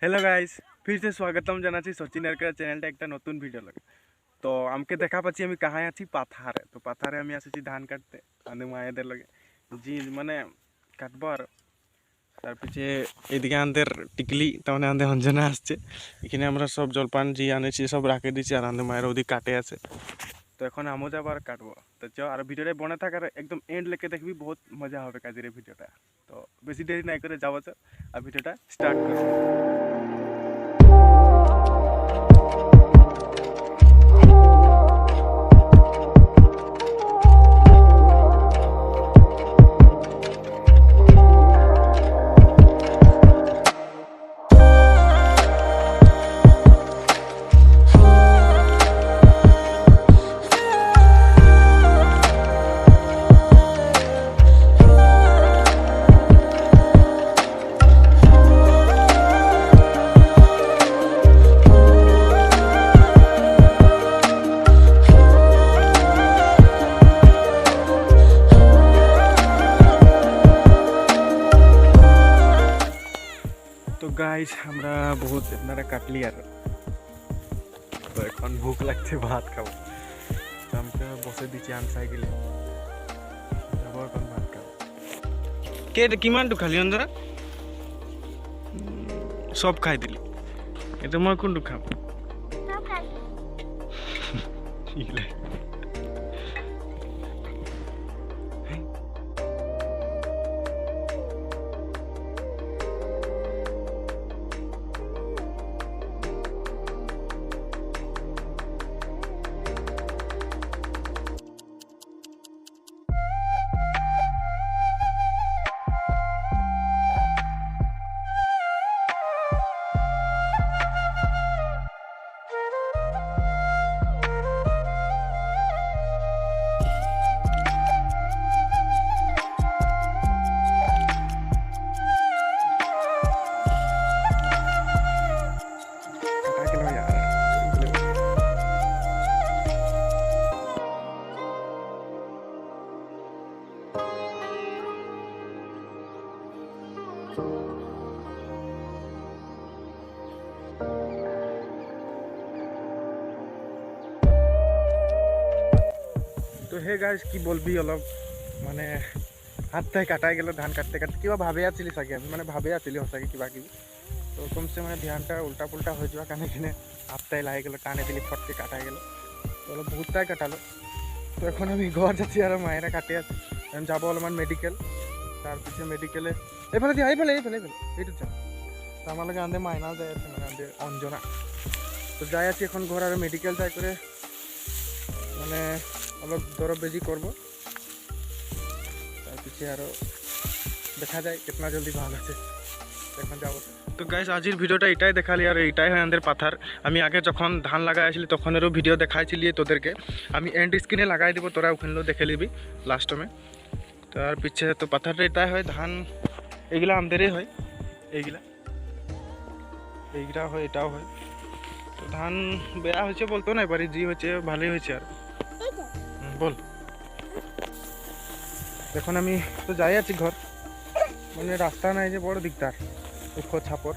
Hello guys, फिर से स्वागतम জানাচ্ছি সচিন আরকেরা চ্যানেলটা একটা নতুন ভিডিও লাগে। তো আমাকে দেখা পাচ্ছি আমি কাহায় আছি পাথারে। তো পাথারে আমি আসছি ধান কাটতে আমাদের মায়েদের লাগে জি মানে কাটবো আর তার পিছে এদিকে আমাদের টিকলি তার মানে আমাদের অঞ্জনা আসছে। এখানে আমরা সব জলপান জি আনেছি সব রাখে দিচ্ছি আর আমাদের মায়ের ওদিকে কাটে আছে। তো এখন আমও যাবো আর কাটবো। তো চ আর ভিডিওটা বনে থাকার একদম এন্ড লেকে দেখবি বহুত মজা হবে কাজের এই ভিডিওটা। তো বেশি দেরি নাই করে যাবো আর ভিডিওটা স্টার্ট করবো। তো গাইস আমরা বহুত আপনারা কাটলি আর তো এখন ভুক লাগছে ভাত খাবো তো আমাকে বসে দিচ্ছি আন সাইকেলে যাবো এখন ভাত খাবো কে কিমানটু খালি অন্ধরা সব খাই দিলি এটা মই কোনটু খাম তো হে গাইস কি বলবি অলপ মানে হাতটাই কাটাই গেল ধান কাটতে কাটতে কিবা ভাবে আছিলি চাগে আমি মানে ভাবে আছিলি সঁচাকে কিবা কিবি তো কমসে মানে ধ্যানটা উল্টা পুল্টা হৈ যোৱা কাৰণে কিনে হাতটাই লাগি গেল টানে দিলি ফটকে কাটাই গেল তো অলপ বহুতটাই কাটালো তো এখন আমি ঘর যাচ্ছি আর মায়েরা কাটে আছে আমি যাবো অলপমান মেডিকেল তার পিছিয়ে মেডিকেলে এইফালে দিয়ে এইফালে এইফালে এইফালে এইটুত যাম তো আমার লগে আনতে মাইনাও যাই আছে মানে আনতে অঞ্জনা তো যাই আছি এখন ঘর আর মেডিকেল যাই করে মানে অলপ দরব বেজি করবো তার পিছিয়ে আরও দেখা যায় কিতনা জলদি ভালো আছে এখন যাবো তো গাইস আজির ভিডিওটা এটাই দেখালি আর এইটাই হয় আমাদের পাথার আমি আগে যখন ধান লাগাই আসলি তখনেরও ভিডিও দেখাইছিলি তোদেরকে আমি এন্ড স্ক্রিনে লাগাই দিব তোরা ওখানেও দেখে নিবি লাস্টমে তার পিছে তো পাথারটা এটাই হয় ধান এইগুলা আমাদেরই হয় এইগুলা হয় এটাও হয় তো ধান বেয়া হয়েছে বলতো না এবারে জি হয়েছে ভালোই হয়েছে আর বল এখন আমি তো যাই আছি ঘর মানে রাস্তা নাই যে বড় দিকদার উখ ছাপর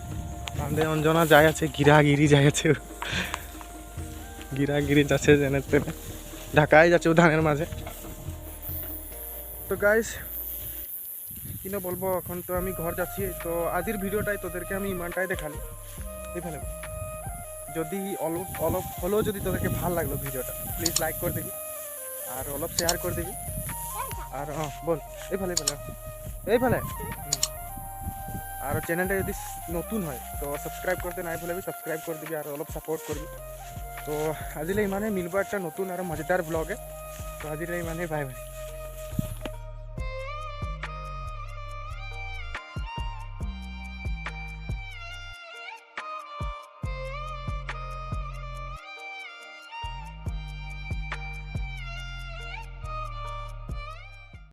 আমাদের অঞ্জনা যাই আছে গিরাগিরি যাই আছে গিরাগিরি যাচ্ছে জেনে তেনে ঢাকায় যাচ্ছে ও ধানের মাঝে তো গাইস কিনা বলবো এখন তো আমি ঘর যাচ্ছি তো আজির ভিডিওটাই তোদেরকে আমি ইমানটাই দেখালি এখানে যদি অলপ হলেও যদি তোদেরকে ভাল লাগলো ভিডিওটা প্লিজ লাইক করে দিবি আর অলপ শেয়ার করে দিবি আর বল এইফালে এইফালে আর চ্যানেলটা যদি নতুন হয় তো সাবস্ক্রাইব করতে নাই ভুলবি সাবস্ক্রাইব করে দিবি আর অলপ সাপোর্ট করবি তো আজিলে ইমানে মিলবো একটা নতুন আর মজাদার ব্লগে তো আজিলে ইমানে বাই বাই।